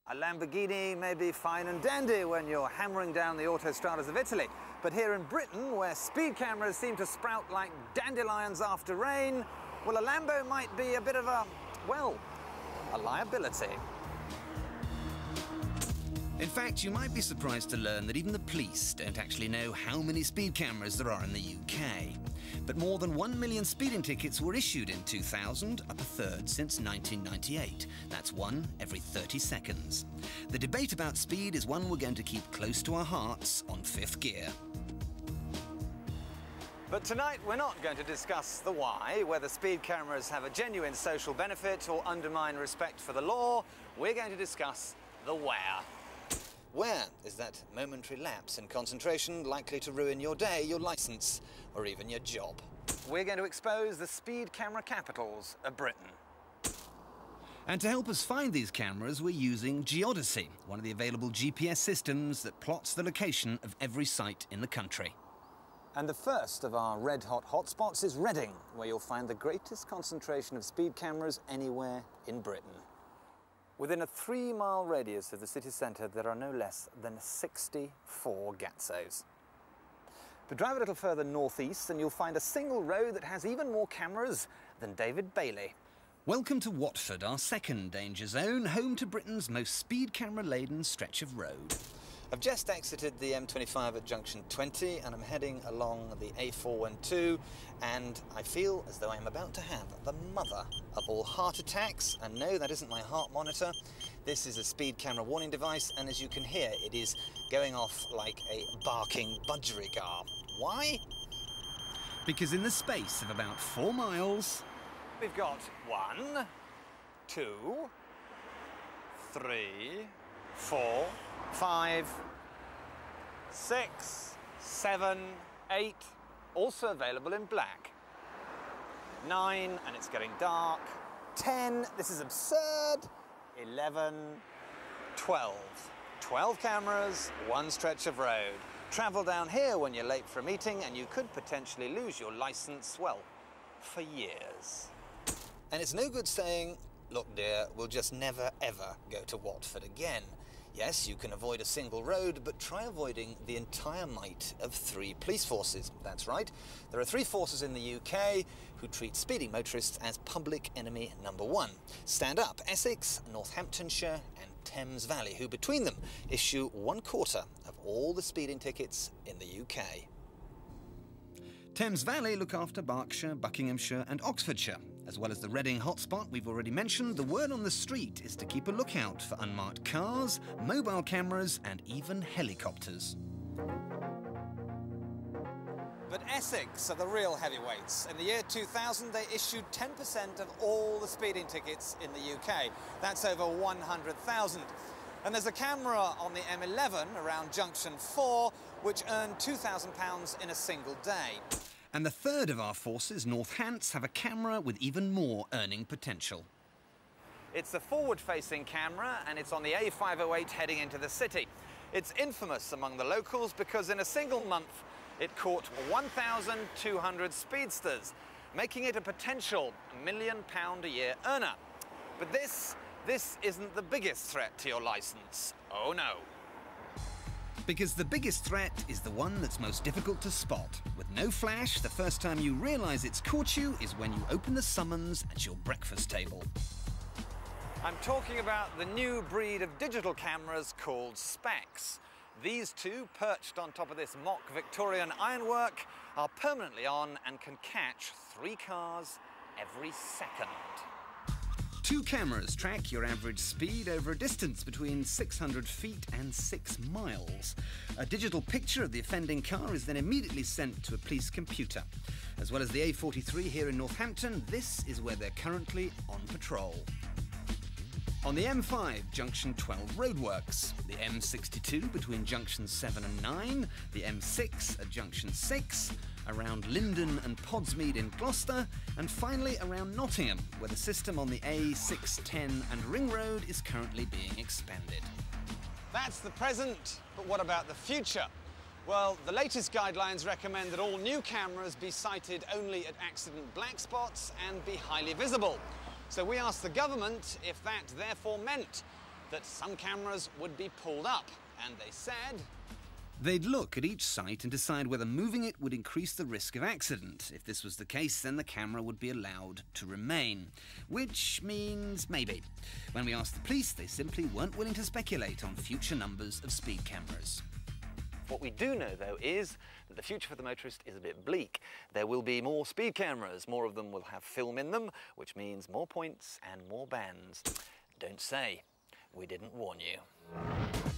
A Lamborghini may be fine and dandy when you're hammering down the autostradas of Italy, but here in Britain, where speed cameras seem to sprout like dandelions after rain, well, a Lambo might be a bit of a, well, a liability. In fact, you might be surprised to learn that even the police don't actually know how many speed cameras there are in the UK. But more than 1 million speeding tickets were issued in 2000, up a third since 1998. That's one every 30 seconds. The debate about speed is one we're going to keep close to our hearts on Fifth Gear. But tonight we're not going to discuss the why, whether speed cameras have a genuine social benefit or undermine respect for the law. We're going to discuss the where. Where is that momentary lapse in concentration likely to ruin your day, your licence, or even your job? We're going to expose the speed camera capitals of Britain. And to help us find these cameras, we're using Geodesy, one of the available GPS systems that plots the location of every site in the country. And the first of our red-hot hotspots is Reading, where you'll find the greatest concentration of speed cameras anywhere in Britain. Within a 3-mile radius of the city centre, there are no less than 64 Gatzos. But drive a little further northeast and you'll find a single road that has even more cameras than David Bailey. Welcome to Watford, our second danger zone, home to Britain's most speed camera-laden stretch of road. I've just exited the M25 at junction 20 and I'm heading along the A412, and I feel as though I'm about to have the mother of all heart attacks. And no, that isn't my heart monitor. This is a speed camera warning device, and as you can hear, it is going off like a barking budgerigar. Why? Because in the space of about 4 miles... we've got 1, 2, 3, 4, 5, 6, 7, 8, also available in black. 9, and it's getting dark. 10, this is absurd. 11, 12. 12 cameras, 1 stretch of road. Travel down here when you're late for a meeting and you could potentially lose your licence, well, for years. And it's no good saying, look dear, we'll just never ever go to Watford again. Yes, you can avoid a single road, but try avoiding the entire might of 3 police forces. That's right, there are 3 forces in the UK who treat speeding motorists as public enemy number 1. Stand Up, Essex, Northamptonshire and Thames Valley, who between them issue 1/4 of all the speeding tickets in the UK. Thames Valley look after Berkshire, Buckinghamshire and Oxfordshire. As well as the Reading hotspot we've already mentioned, the word on the street is to keep a lookout for unmarked cars, mobile cameras and even helicopters. But Essex are the real heavyweights. In the year 2000, they issued 10% of all the speeding tickets in the UK. That's over 100,000. And there's a camera on the M11 around junction 4, which earned £2,000 in a single day. And the third of our forces, Northants, have a camera with even more earning potential. It's a forward-facing camera, and it's on the A508 heading into the city. It's infamous among the locals because in a single month, it caught 1,200 speedsters, making it a potential £1 million a year earner. But this isn't the biggest threat to your licence. Oh no. Because the biggest threat is the one that's most difficult to spot. With no flash, the first time you realise it's caught you is when you open the summons at your breakfast table. I'm talking about the new breed of digital cameras called Specs. These two, perched on top of this mock Victorian ironwork, are permanently on and can catch 3 cars every second. 2 cameras track your average speed over a distance between 600 feet and 6 miles. A digital picture of the offending car is then immediately sent to a police computer. As well as the A43 here in Northampton, this is where they're currently on patrol. On the M5, junction 12 roadworks, the M62 between junctions 7 and 9, the M6 at junction 6, around Linden and Podsmead in Gloucester, and finally around Nottingham, where the system on the A610 and Ring Road is currently being expanded. That's the present, but what about the future? Well, the latest guidelines recommend that all new cameras be sighted only at accident black spots and be highly visible. So we asked the government if that therefore meant that some cameras would be pulled up, and they said... They'd look at each site and decide whether moving it would increase the risk of accident. If this was the case, then the camera would be allowed to remain. Which means maybe. When we asked the police, they simply weren't willing to speculate on future numbers of speed cameras. What we do know, though, is that the future for the motorist is a bit bleak. There will be more speed cameras. More of them will have film in them, which means more points and more bans. Don't say we didn't warn you.